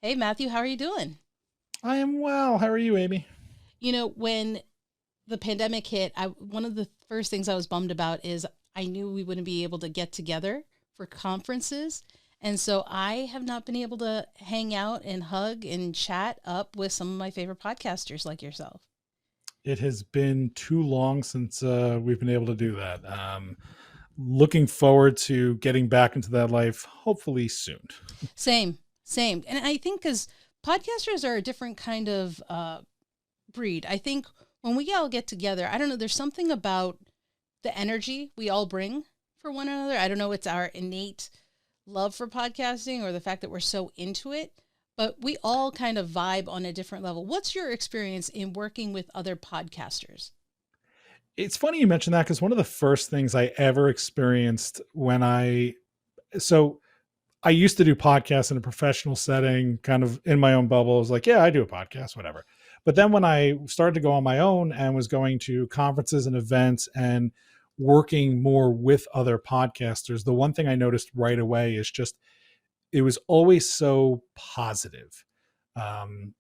Hey, Matthew, how are you doing? I am well. How are you, Amy? When the pandemic hit, one of the first things I was bummed about is I knew we wouldn't be able to get together for conferences. And so I have not been able to hang out and hug and chat up with some of my favorite podcasters like yourself. It has been too long since we've been able to do that. Looking forward to getting back into that life, hopefully soon. Same, same. And I think because podcasters are a different kind of breed. I think when we all get together, I don't know, there's something about the energy we all bring for one another. I don't know, it's our innate love for podcasting or the fact that we're so into it, but we all kind of vibe on a different level. What's your experience in working with other podcasters? It's funny you mentioned that because one of the first things I ever experienced so I used to do podcasts in a professional setting, kind of in my own bubble. I was like, yeah, I do a podcast, whatever. But then when I started to go on my own and was going to conferences and events and working more with other podcasters, the one thing I noticed right away is just it was always so positive.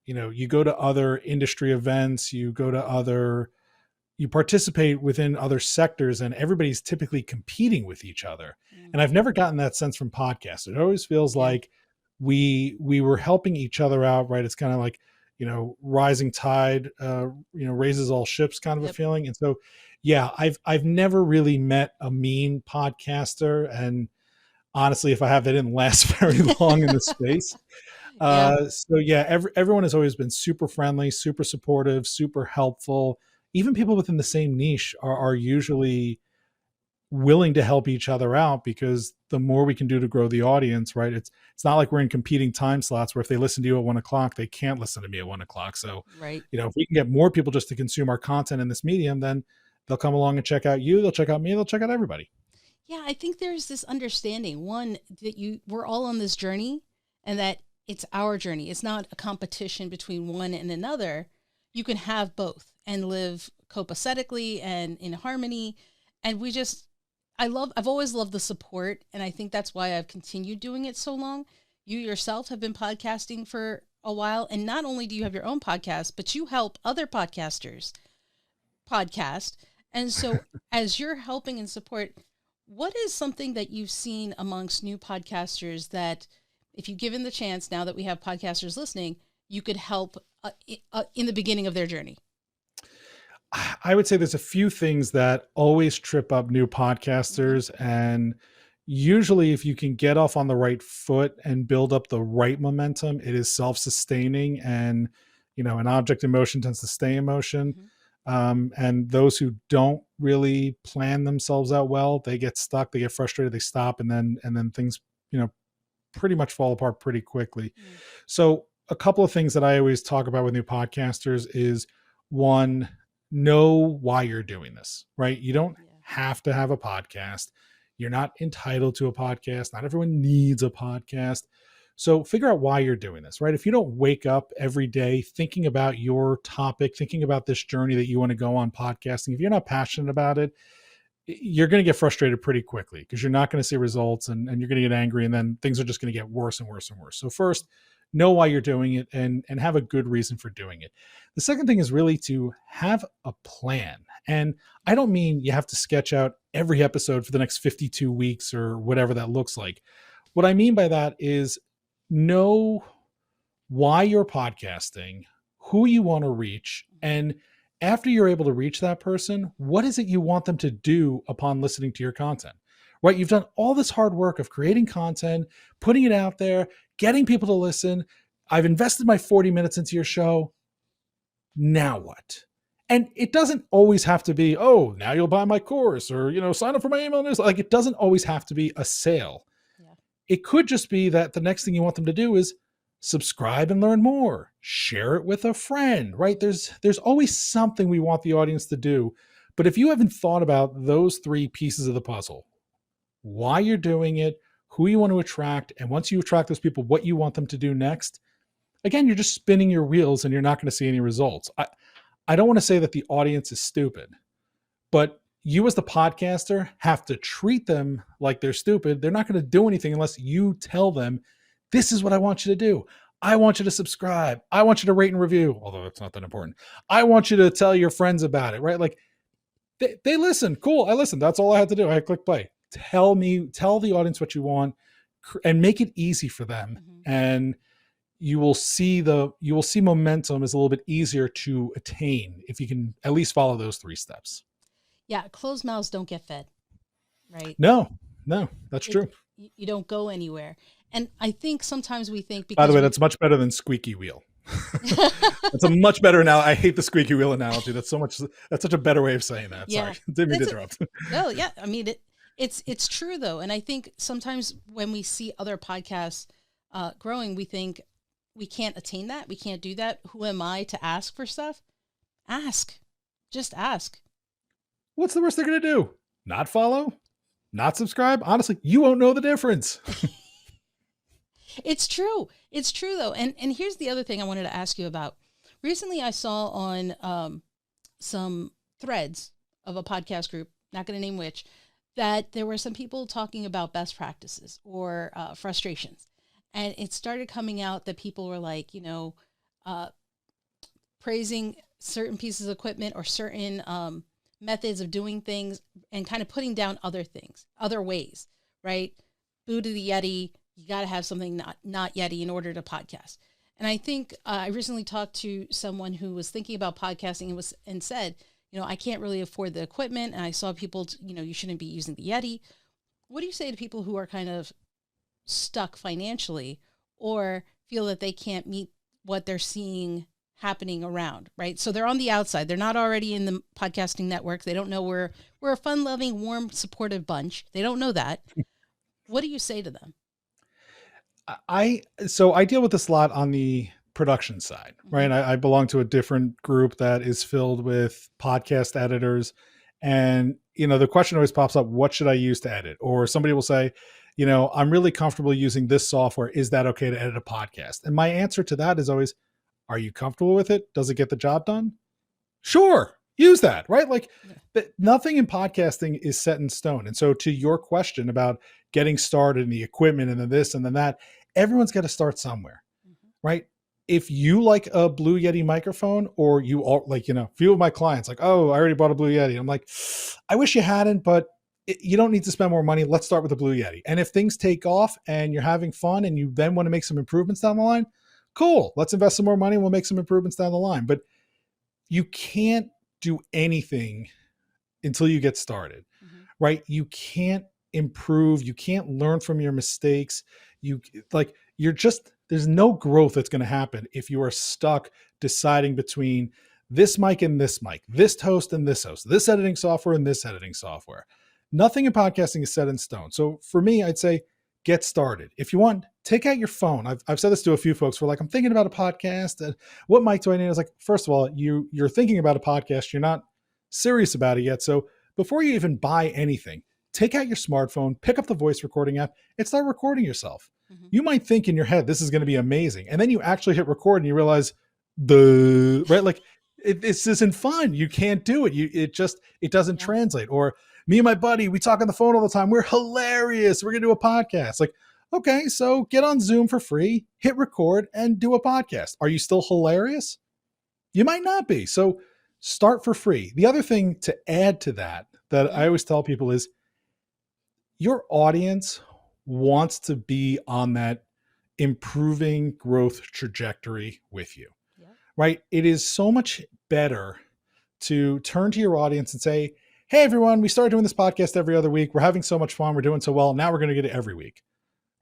You go to other industry events, you participate within other sectors, and everybody's typically competing with each other. And I've Mm-hmm. never gotten that sense from podcasts. It always feels Yeah. like we were helping each other out, right? It's kind of like, rising tide, raises all ships kind of a Yep. feeling. And so, yeah, I've never really met a mean podcaster, and honestly, if I have, they didn't last very long in the space. Yeah. So yeah, everyone has always been super friendly, super supportive, super helpful. Even people within the same niche are usually willing to help each other out because the more we can do to grow the audience, right? It's not like we're in competing time slots where if they listen to you at 1 o'clock, they can't listen to me at 1 o'clock. So, Right. if we can get more people just to consume our content in this medium, then they'll come along and check out you, they'll check out me, they'll check out everybody. Yeah, I think there's this understanding, one, that we're all on this journey and that it's our journey. It's not a competition between one and another. You can have both and live copacetically and in harmony. And I've always loved the support. And I think that's why I've continued doing it so long. You yourself have been podcasting for a while. And not only do you have your own podcast, but you help other podcasters podcast. And so, as you're helping and support, what is something that you've seen amongst new podcasters that, if you given the chance, now that we have podcasters listening, you could help in the beginning of their journey? I would say there's a few things that always trip up new Hmm. podcasters. And usually, if you can get off on the right foot and build up the right momentum, it is self sustaining. And, an object in motion tends to stay in motion. Hmm. And those who don't really plan themselves out well, they get stuck, they get frustrated, they stop, and then things, you know, pretty much fall apart pretty quickly. Mm. So, a couple of things that I always talk about with new podcasters is one, know why you're doing this, right? You don't Yeah. have to have a podcast. You're not entitled to a podcast. Not everyone needs a podcast. So figure out why you're doing this, right? If you don't wake up every day thinking about your topic, thinking about this journey that you want to go on podcasting, if you're not passionate about it, you're going to get frustrated pretty quickly because you're not going to see results, and you're going to get angry, and then things are just going to get worse and worse and worse. So first, know why you're doing it, and have a good reason for doing it. The second thing is really to have a plan. And I don't mean you have to sketch out every episode for the next 52 weeks or whatever that looks like. What I mean by that is know why you're podcasting, who you want to reach, and after you're able to reach that person, what is it you want them to do upon listening to your content? Right? You've done all this hard work of creating content, putting it out there, getting people to listen. I've invested my 40 minutes into your show. Now what? And it doesn't always have to be, oh, now you'll buy my course or, sign up for my email news. Like, it doesn't always have to be a sale. Yeah. It could just be that the next thing you want them to do is subscribe and learn more, share it with a friend, right? There's always something we want the audience to do. But if you haven't thought about those three pieces of the puzzle, why you're doing it, who you want to attract, and once you attract those people, what you want them to do next, again, you're just spinning your wheels and you're not going to see any results. I don't want to say that the audience is stupid, but you as the podcaster have to treat them like they're stupid. They're not going to do anything unless you tell them, this is what I want you to do. I want you to subscribe. I want you to rate and review, although it's not that important. I want you to tell your friends about it, right? Like they listen. Cool. I listened. That's all I had to do. I click play. Tell the audience what you want and make it easy for them. Mm-hmm. And you will see momentum is a little bit easier to attain if you can at least follow those 3 steps. Yeah. Closed mouths don't get fed, right? No, that's true. You don't go anywhere. And I think sometimes we think because by the way, that's much better than squeaky wheel. That's a much better analogy. I hate the squeaky wheel analogy. That's such a better way of saying that. Yeah. Sorry. Didn't mean to interrupt. No, yeah. I mean, it's true though. And I think sometimes when we see other podcasts growing, we think we can't attain that. We can't do that. Who am I to ask for stuff? Ask. Just ask. What's the worst they're going to do? Not follow? Not subscribe? Honestly, you won't know the difference. It's true. It's true though. And here's the other thing I wanted to ask you about. Recently I saw on some threads of a podcast group, not going to name which, that there were some people talking about best practices or frustrations. And it started coming out that people were like, praising certain pieces of equipment or certain methods of doing things and kind of putting down other things, other ways, right? Boo to the Yeti. You got to have something not Yeti in order to podcast. And I think I recently talked to someone who was thinking about podcasting and said, I can't really afford the equipment. And I saw people, you shouldn't be using the Yeti. What do you say to people who are kind of stuck financially or feel that they can't meet what they're seeing happening around, right? So they're on the outside. They're not already in the podcasting network. They don't know we're a fun-loving, warm, supportive bunch. They don't know that. What do you say to them? I deal with this a lot on the production side, right? I belong to a different group that is filled with podcast editors. And, the question always pops up, what should I use to edit? Or somebody will say, I'm really comfortable using this software. Is that okay to edit a podcast? And my answer to that is always, are you comfortable with it? Does it get the job done? Sure. Use that, right? Like nothing in podcasting is set in stone. And so to your question about getting started in the equipment and then this and then that, everyone's got to start somewhere, right? If you like a Blue Yeti microphone or you all like, few of my clients like, oh, I already bought a Blue Yeti. I'm like, I wish you hadn't, but you don't need to spend more money. Let's start with the Blue Yeti. And if things take off and you're having fun and you then want to make some improvements down the line, cool. Let's invest some more money. And we'll make some improvements down the line. But you can't do anything until you get started, right? You can't improve. You can't learn from your mistakes. There's no growth that's going to happen if you are stuck deciding between this mic and this mic, this host and this host, this editing software and this editing software. Nothing in podcasting is set in stone. So for me, I'd say get started. If you want, take out your phone. I've said this to a few folks who are like, I'm thinking about a podcast. And what mic do I need? I was like, first of all, you're thinking about a podcast. You're not serious about it yet. So before you even buy anything, take out your smartphone, pick up the voice recording app and start recording yourself. You might think in your head, this is going to be amazing. And then you actually hit record and you realize right? Like this isn't fun. You can't do it. It doesn't translate. Or me and my buddy, we talk on the phone all the time. We're hilarious. We're going to do a podcast. Like, okay, so get on Zoom for free, hit record and do a podcast. Are you still hilarious? You might not be. So start for free. The other thing to add to that I always tell people is your audience wants to be on that improving growth trajectory with you, right? It is so much better to turn to your audience and say, hey, everyone, we started doing this podcast every other week. We're having so much fun. We're doing so well. Now we're going to get it every week,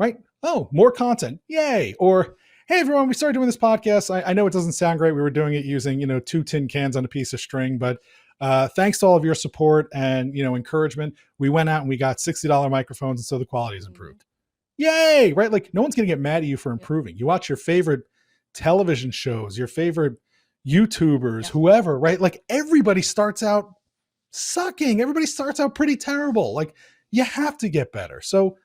right? Oh, more content. Yay. Or, hey, everyone, we started doing this podcast. I know it doesn't sound great. We were doing it using, 2 tin cans on a piece of string, but thanks to all of your support and, encouragement, we went out and we got $60 microphones. And so the quality is improved. Yay. Right. Like no one's going to get mad at you for improving. You watch your favorite television shows, your favorite YouTubers, whoever, right? Like everybody starts out sucking. Everybody starts out pretty terrible. Like you have to get better. So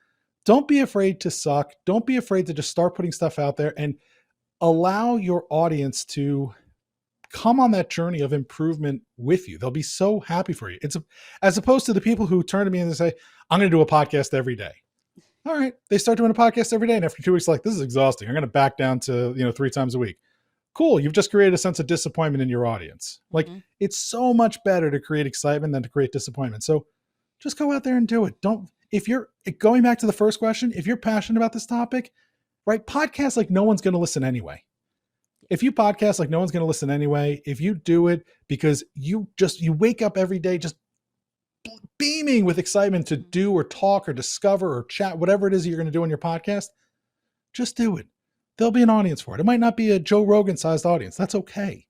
don't be afraid to suck. Don't be afraid to just start putting stuff out there and allow your audience to come on that journey of improvement with you. They'll be so happy for you. As opposed to the people who turn to me and they say, I'm going to do a podcast every day. All right. They start doing a podcast every day. And after 2 weeks, like, this is exhausting. I'm going to back down to, 3 times a week. Cool. You've just created a sense of disappointment in your audience. Like, it's so much better to create excitement than to create disappointment. So just go out there and do it. If you're going back to the first question, if you're passionate about this topic, right? Podcasts like no one's going to listen anyway. If you podcast like no one's going to listen anyway, if you do it because you wake up every day just beaming with excitement to do or talk or discover or chat, whatever it is you're going to do on your podcast, just do it. There'll be an audience for it. It might not be a Joe Rogan sized audience. That's okay.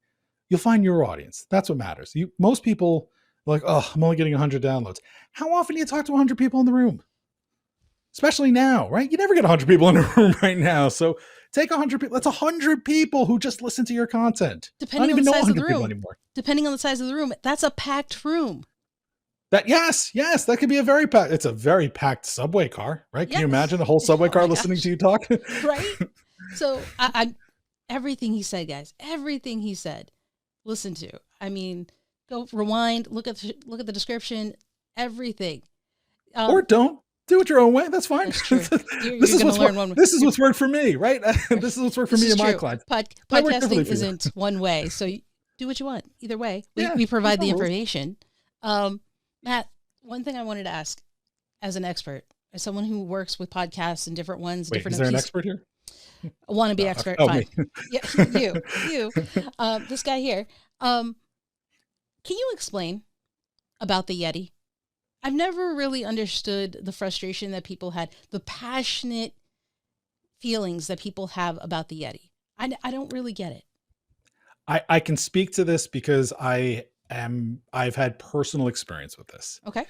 You'll find your audience. That's what matters. Most people are like, oh, I'm only getting 100 downloads. How often do you talk to 100 people in the room? Especially now, right? You never get 100 people in a room right now. So take 100 people. That's 100 people who just listen to your content. Depending on the size of the room. Depending on the size of the room, that's a packed room. Yes, that could be a very packed. It's a very packed subway car, right? Can you imagine a whole subway car listening to you talk? Right. So I everything he said, guys, everything he said, listen to. I mean, go rewind, look at the description, everything. Or don't. Do it your own way. That's fine. That's true. This is what's worked for me, right? This is what's worked for me and my clients. Podcasting isn't one way, so do what you want. Either way, we provide the information. Matt, one thing I wanted to ask, as an expert, as someone who works with podcasts and different ones, different. Is there an expert here? A wannabe expert. Fine. Yeah, you. This guy here. Can you explain about the Yeti? I've never really understood the frustration that people had, the passionate feelings that people have about the Yeti. I don't really get it. I can speak to this because I've had personal experience with this. Okay.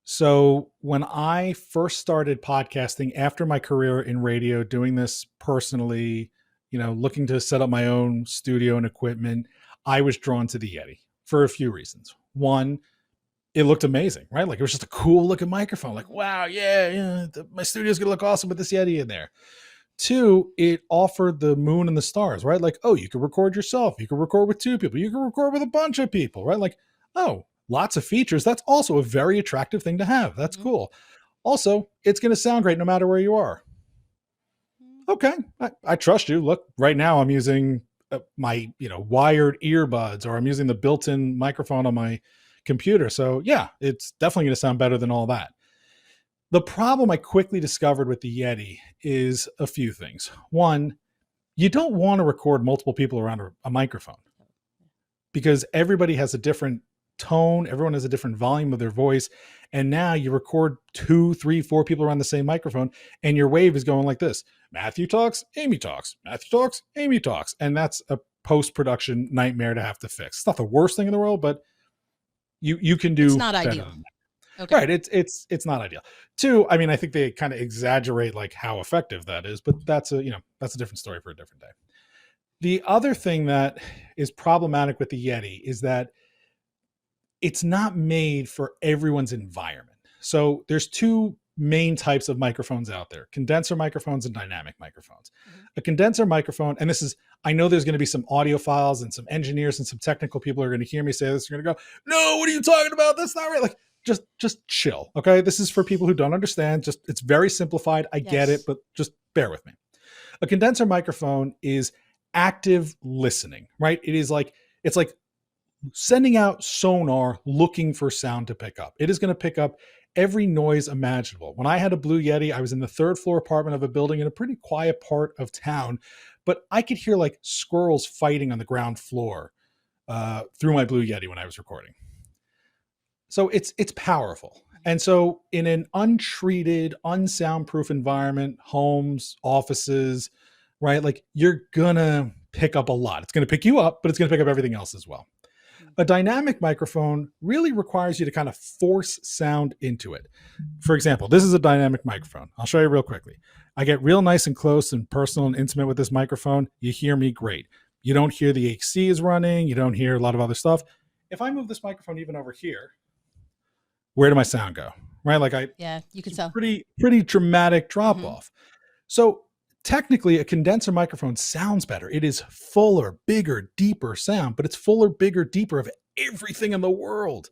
So when I first started podcasting after my career in radio, doing this personally, looking to set up my own studio and equipment, I was drawn to the Yeti for a few reasons. One, it looked amazing, right? Like, it was just a cool looking microphone. Like, wow, my studio's gonna look awesome with this Yeti in there. Two, it offered the moon and the stars, right? Like, oh, you can record yourself. You can record with 2 people. You can record with a bunch of people, right? Like, oh, lots of features. That's also a very attractive thing to have. That's cool. Also, it's going to sound great no matter where you are. Okay, I trust you. Look, right now I'm using my wired earbuds, or I'm using the built-in microphone on my computer. So yeah, it's definitely going to sound better than all that. The problem I quickly discovered with the Yeti is a few things. One, you don't want to record multiple people around a microphone because everybody has a different tone. Everyone has a different volume of their voice. And now you record 2, 3, 4 people around the same microphone, and your wave is going like this. Matthew talks, Amy talks, Matthew talks, Amy talks. And that's a post-production nightmare to have to fix. It's not the worst thing in the world, but you can do. It's not ideal. Okay. Right. It's not ideal. Two, I mean, I think they kind of exaggerate like how effective that is, but that's a different story for a different day. The other thing that is problematic with the Yeti is that it's not made for everyone's environment. So there's 2 main types of microphones out there: condenser microphones and dynamic microphones. A condenser microphone, and I know there's going to be some audiophiles and some engineers and some technical people are going to hear me say this. They're going to go, no, what are you talking about? That's not right. Like, just chill. Okay. This is for people who don't understand. It's very simplified. I get it, but just bear with me. A condenser microphone is active listening, right? It's like sending out sonar looking for sound to pick up. It is going to pick up every noise imaginable. When I had a Blue Yeti, I was in the 3rd floor apartment of a building in a pretty quiet part of town, but I could hear like squirrels fighting on the ground floor through my Blue Yeti when I was recording. So it's powerful. And so in an untreated, unsoundproof environment, homes, offices, right? Like, you're going to pick up a lot. It's going to pick you up, but it's going to pick up everything else as well. A dynamic microphone really requires you to kind of force sound into it. For example, this is a dynamic microphone. I'll show you real quickly. I get real nice and close and personal and intimate with this microphone. You hear me great. You don't hear the AC is running. You don't hear a lot of other stuff. If I move this microphone even over here, where did my sound go? Right? Like, you can tell. Pretty dramatic drop off. So technically, a condenser microphone sounds better. It is fuller, bigger, deeper sound, but it's fuller, bigger, deeper of everything in the world.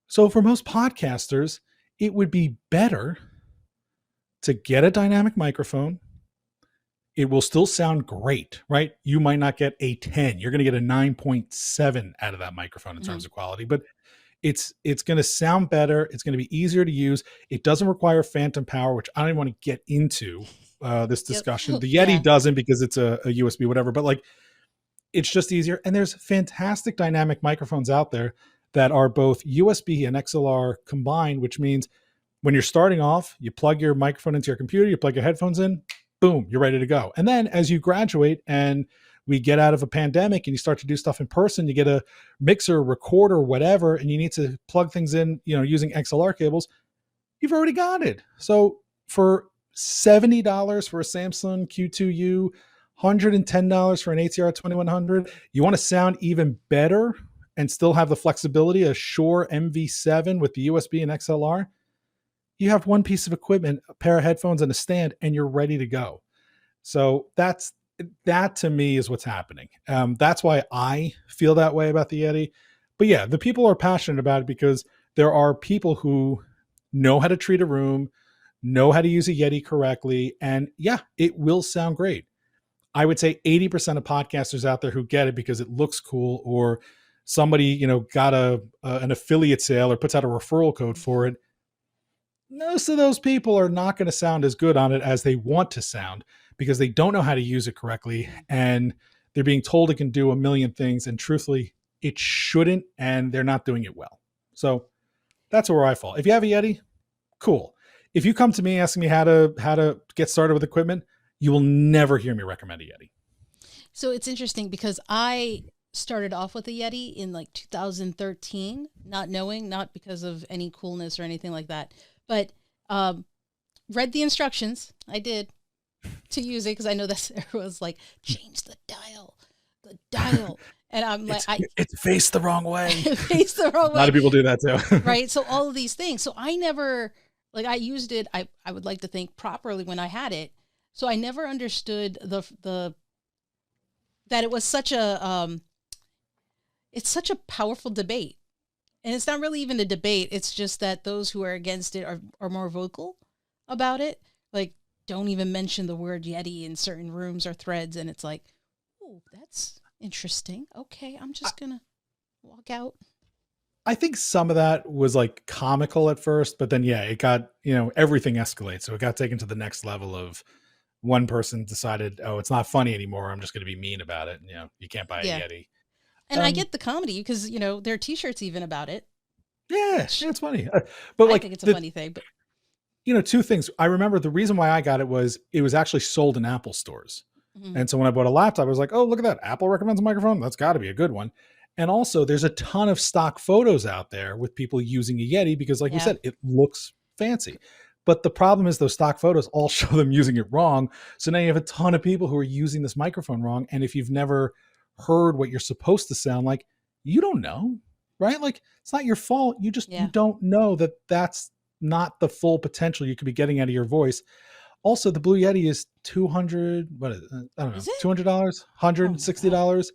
So for most podcasters, it would be better to get a dynamic microphone, it will still sound great, right? You might not get a 10. You're going to get a 9.7 out of that microphone in terms of quality, but it's going to sound better. It's going to be easier to use. It doesn't require phantom power, which I don't even want to get into this discussion. Yep. The Yeti doesn't because it's a USB, whatever, but like it's just easier. And there's fantastic dynamic microphones out there that are both USB and XLR combined, which means when you're starting off, you plug your microphone into your computer, you plug your headphones in, boom, you're ready to go. And then as you graduate and we get out of a pandemic and you start to do stuff in person, you get a mixer, recorder, whatever, and you need to plug things in, using XLR cables, you've already got it. So for $70 for a Samsung Q2U, $110 for an ATR 2100, you want to sound even better and still have the flexibility, a Shure MV7 with the USB and XLR, you have one piece of equipment, a pair of headphones and a stand, and you're ready to go. So that to me is what's happening. That's why I feel that way about the Yeti. But yeah, the people are passionate about it because there are people who know how to treat a room, know how to use a Yeti correctly. And yeah, it will sound great. I would say 80% of podcasters out there who get it because it looks cool, or somebody, got an affiliate sale or puts out a referral code for it. Most of those people are not going to sound as good on it as they want to sound because they don't know how to use it correctly. And they're being told it can do a million things. And truthfully, it shouldn't, and they're not doing it well. So that's where I fall. If you have a Yeti, cool. If you come to me asking me how to get started with equipment, you will never hear me recommend a Yeti. So it's interesting because I started off with a Yeti in like 2013, not because of any coolness or anything like that, but read the instructions. I did to use it because I know that everyone's like, change the dial. And I'm like, it's faced the wrong way. Faced the wrong way. A lot of people do that too. Right. So all of these things. So I never, I used it, I would like to think properly when I had it. So I never understood that it was such it's such a powerful debate. And it's not really even a debate. It's just that those who are against it are more vocal about it. Like, don't even mention the word Yeti in certain rooms or threads. And it's like, oh, that's interesting. Okay, I'm just going to walk out. I think some of that was like comical at first, but then, yeah, it got, everything escalates. So it got taken to the next level of one person decided, oh, it's not funny anymore. I'm just going to be mean about it. And, you can't buy a Yeti. And I get the comedy because, there are t-shirts even about it. Yeah, it's funny. But I think it's a funny thing. But two things. I remember the reason why I got it was actually sold in Apple stores. Mm-hmm. And so when I bought a laptop, I was like, oh, look at that. Apple recommends a microphone. That's got to be a good one. And also there's a ton of stock photos out there with people using a Yeti because like you said, it looks fancy. But the problem is those stock photos all show them using it wrong. So now you have a ton of people who are using this microphone wrong. And if you've never heard what you're supposed to sound like, you don't know, right? Like it's not your fault. You just you don't know that that's not the full potential you could be getting out of your voice. Also, the Blue Yeti is $200. What is it? I don't know, $200, $160.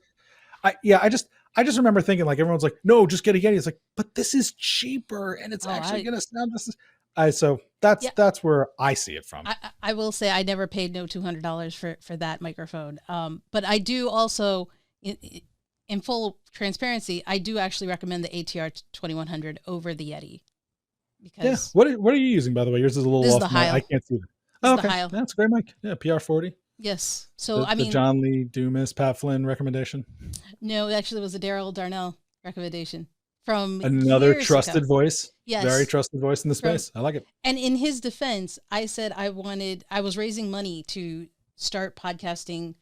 I just remember thinking like everyone's like, no, just get a Yeti. It's like, but this is cheaper and it's actually going to sound this. So that's where I see it from. I will say I never paid no $200 for that microphone. But I do also, in full transparency, I do actually recommend the ATR 2100 over the Yeti. Because what are you using, by the way? Yours is a little off. I can't see that. Oh, okay. That's a great mic. Yeah, PR40. Yes. So the John Lee Dumas, Pat Flynn recommendation. No, actually, it was a Daryl Darnell recommendation from another trusted voice. Yes, very trusted voice in the space. I like it. And in his defense, I said I was raising money to start podcasting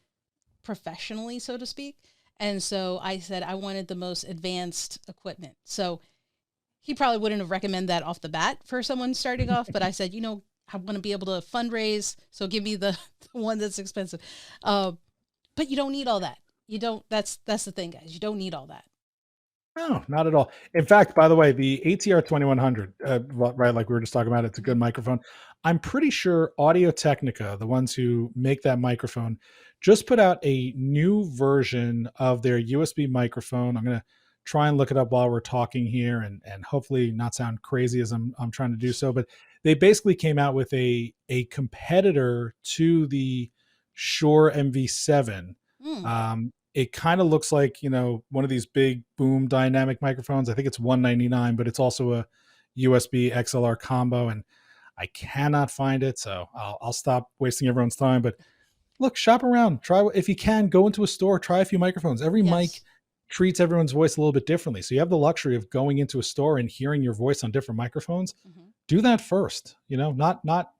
professionally, so to speak, and so I said I wanted the most advanced equipment. So he probably wouldn't have recommended that off the bat for someone starting off, but I said, I want to be able to fundraise, so give me the one that's expensive. But you don't need all that. You don't. That's the thing, guys. You don't need all that. No, not at all. In fact, by the way, the ATR 2100, right, like we were just talking about, it's a good microphone. I'm pretty sure Audio-Technica, the ones who make that microphone, just put out a new version of their USB microphone. I'm going to try and look it up while we're talking here and hopefully not sound crazy as I'm trying to do so. But they basically came out with a competitor to the Shure MV7. Mm. It kind of looks like, one of these big boom dynamic microphones. I think it's $199, but it's also a USB XLR combo, and I cannot find it, so I'll stop wasting everyone's time. But look, shop around. Try, if you can, go into a store, try a few microphones. Every mic Yes. treats everyone's voice a little bit differently. So you have the luxury of going into a store and hearing your voice on different microphones. Hmm. Do that first. Not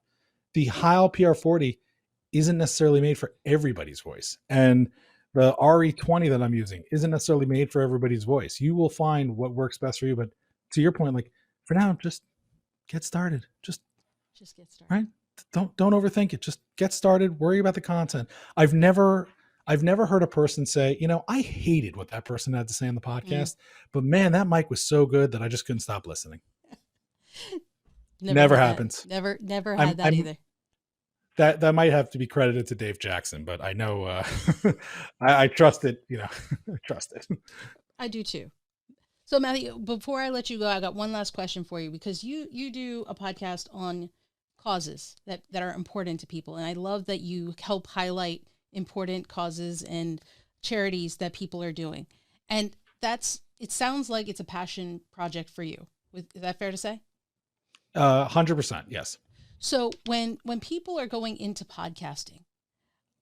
the Heil PR40 isn't necessarily made for everybody's voice. And the RE20 that I'm using isn't necessarily made for everybody's voice. You will find what works best for you. But to your point, like, for now, just get started. Just get started. Right. Don't overthink it. Just get started. Worry about the content. I've never heard a person say, I hated what that person had to say on the podcast, but man, that mic was so good that I just couldn't stop listening. Never happens. Never had that either. That might have to be credited to Dave Jackson, but I know I trust it. I trust it. I do too. So Mathew, before I let you go, I got one last question for you, because you do a podcast on causes that are important to people, and I love that you help highlight important causes and charities that people are doing, and it sounds like it's a passion project for you. Is that fair to say? 100%, yes. So when people are going into podcasting,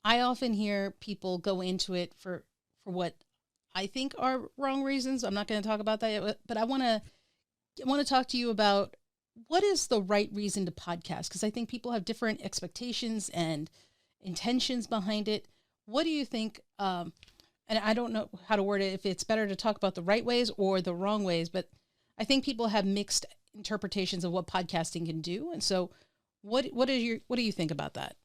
I often hear people go into it for what I think are wrong reasons. I'm not going to talk about that yet, but I want to talk to you about what is the right reason to podcast, because I think people have different expectations and intentions behind it. What do you think? And I don't know how to word it, if it's better to talk about the right ways or the wrong ways, but I think people have mixed interpretations of what podcasting can do. And so what do you think about that?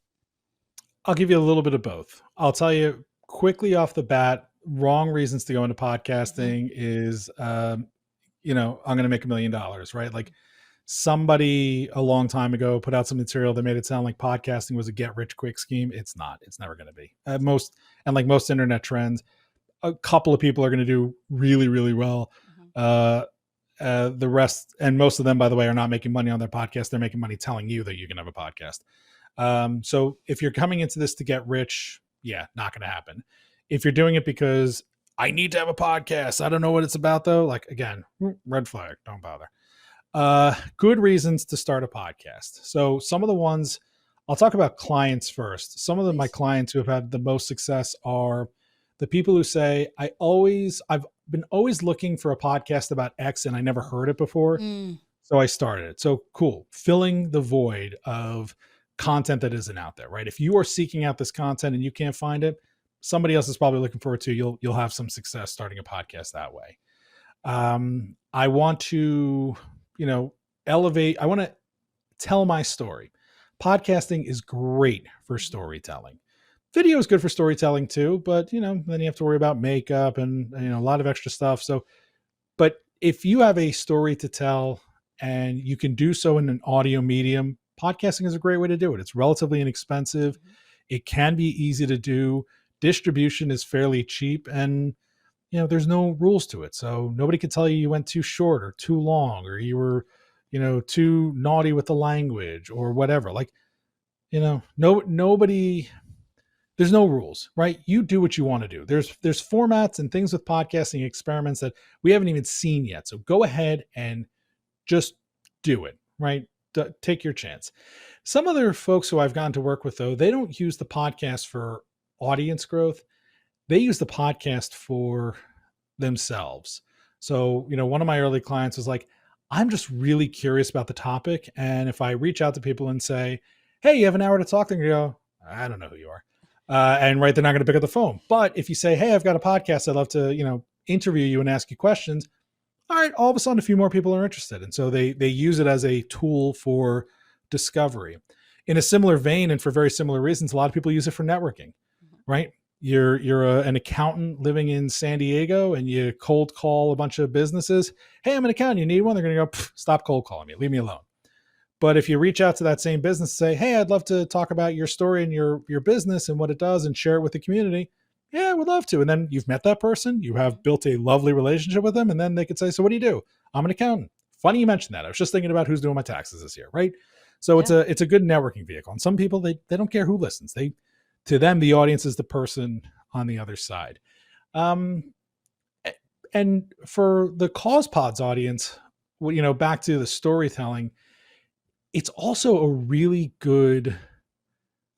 I'll give you a little bit of both. I'll tell you quickly off the bat, wrong reasons to go into podcasting is, I'm going to make $1 million, right? Like, somebody a long time ago put out some material that made it sound like podcasting was a get rich quick scheme. It's not. It's never going to be. Like most internet trends, a couple of people are going to do really, really well. The rest, and most of them, by the way, are not making money on their podcast. They're making money telling you that you can have a podcast. So if you're coming into this to get rich, not going to happen. If you're doing it because I need to have a podcast, I don't know what it's about though. Like, again, red flag, don't bother. Good reasons to start a podcast. So some of the ones, I'll talk about clients first. Some of my clients who have had the most success are the people who say, I've been always looking for a podcast about X and I never heard it before. So I started it. So cool. Filling the void of content that isn't out there, right? If you are seeking out this content and you can't find it, somebody else is probably looking for it too. You'll have some success starting a podcast that way. I want to, elevate. I want to tell my story. Podcasting is great for storytelling. Video is good for storytelling too, but then you have to worry about makeup and a lot of extra stuff. So, but if you have a story to tell and you can do so in an audio medium, podcasting is a great way to do it. It's relatively inexpensive. It can be easy to do. Distribution is fairly cheap, and there's no rules to it. So nobody can tell you went too short or too long, or you were, too naughty with the language or whatever. Like, nobody, there's no rules, right? You do what you want to do. There's formats and things with podcasting experiments that we haven't even seen yet. So go ahead and just do it, right? Take your chance. Some other folks who I've gotten to work with, though, they don't use the podcast for audience growth. They use the podcast for themselves. So, one of my early clients was like, I'm just really curious about the topic. And if I reach out to people and say, hey, you have an hour to talk, they're going to go, I don't know who you are. And right, they're not going to pick up the phone. But if you say, hey, I've got a podcast, I'd love to, interview you and ask you questions. All right, all of a sudden, a few more people are interested. And so they use it as a tool for discovery. In a similar vein, and for very similar reasons, a lot of people use it for networking, right? You're an accountant living in San Diego and you cold call a bunch of businesses. Hey, I'm an accountant. You need one? They're going to go, stop cold calling me. Leave me alone. But if you reach out to that same business, say, hey, I'd love to talk about your story and your business and what it does and share it with the community. Yeah, I would love to. And then you've met that person. You have built a lovely relationship with them. And then they could say, so what do you do? I'm an accountant. Funny you mentioned that. I was just thinking about who's doing my taxes this year, right? So Yeah. it's a good networking vehicle. And some people, they don't care who listens. To them, the audience is the person on the other side. Um, and for the Cause Pods audience, well, back to the storytelling, it's also a really good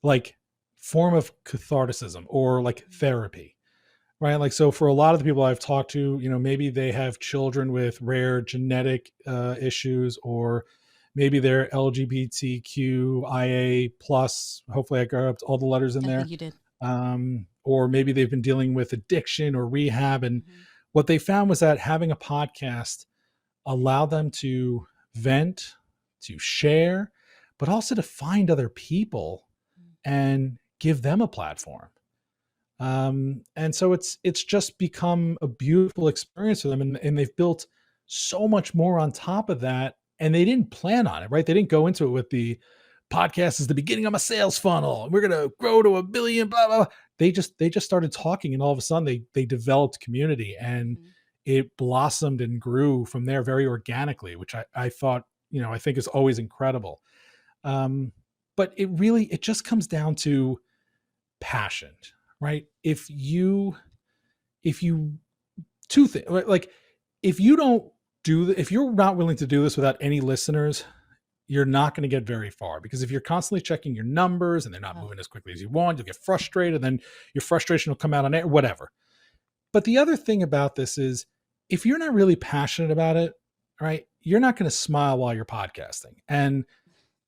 like form of catharticism or like therapy, right? Like, so for a lot of the people I've talked to, maybe they have children with rare genetic issues, or maybe they're LGBTQIA plus. Hopefully, I got up all the letters in I think there. you did. Or maybe they've been dealing with addiction or rehab, and Mm-hmm. what they found was that having a podcast allowed them to vent, to share, but also to find other people and give them a platform. And so it's just become a beautiful experience for them, and they've built so much more on top of that. And they didn't plan on it, right? They didn't go into it with the podcast is the beginning of a sales funnel, and we're gonna grow to 1 billion, blah blah. They just started talking, and all of a sudden they developed community, and Mm-hmm. it blossomed and grew from there very organically, which I thought, I think is always incredible. Um, but it just comes down to passion, right? If you two things, like, if you don't if you're not willing to do this without any listeners, you're not going to get very far, because if you're constantly checking your numbers and they're not Oh, moving as quickly as you want, you'll get frustrated, and then your frustration will come out on air, whatever. But the other thing about this is, if you're not really passionate about it, right, you're not going to smile while you're podcasting. And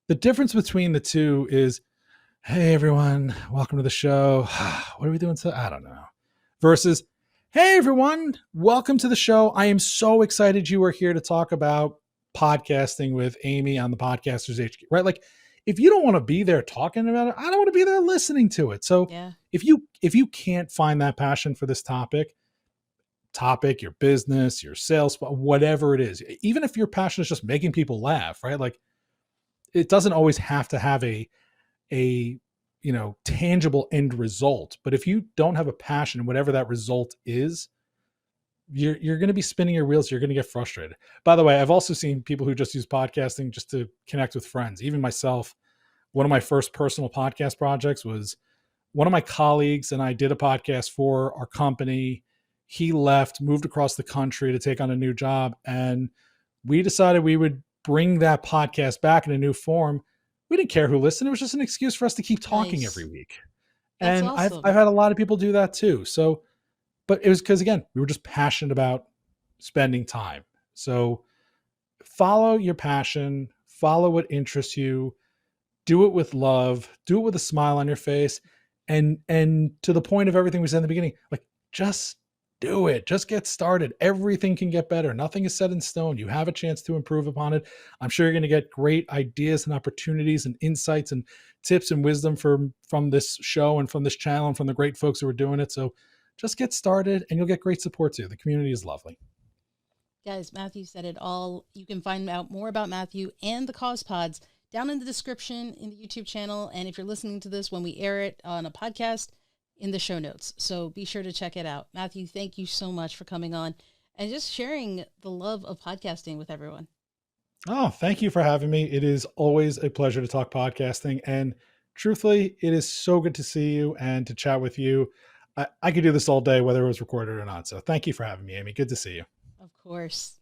the difference between the two is, hey everyone, welcome to the show. What are we doing today? I don't know. Versus, hey everyone, welcome to the show. I am so excited you are here to talk about podcasting with Amy on the Podcasters HQ, right? Like, if you don't want to be there talking about it, I don't want to be there listening to it. So yeah. if you can't find that passion for this topic, your business, your sales, whatever it is, even if your passion is just making people laugh, right? Like, it doesn't always have to have a tangible end result, but if you don't have a passion, whatever that result is, you're going to be spinning your wheels. You're going to get frustrated. By the way, I've also seen people who just use podcasting just to connect with friends. Even myself, one of my first personal podcast projects was one of my colleagues and I did a podcast for our company. He left, moved across the country to take on a new job, and we decided we would bring that podcast back in a new form. We didn't care who listened. It was just an excuse for us to keep talking every Nice. week. That's And I've awesome. had a lot of people do that too. So, but it was because, again, we were just passionate about spending time. So follow your passion, follow what interests you, do it with love, do it with a smile on your face, and to the point of everything we said in the beginning, like, just do it. Just get started. Everything can get better. Nothing is set in stone. You have a chance to improve upon it. I'm sure you're going to get great ideas and opportunities and insights and tips and wisdom from this show and from this channel and from the great folks who are doing it. So just get started, and you'll get great support too. The community is lovely. Guys, Mathew said it all. You can find out more about Mathew and the Cause Pods down in the description in the YouTube channel. And if you're listening to this when we air it on a podcast, in the show notes. So be sure to check it out. Mathew, thank you so much for coming on and just sharing the love of podcasting with everyone. Oh, thank you for having me. It is always a pleasure to talk podcasting. And truthfully, it is so good to see you and to chat with you. I could do this all day, whether it was recorded or not. So thank you for having me, Amy. Good to see you. Of course.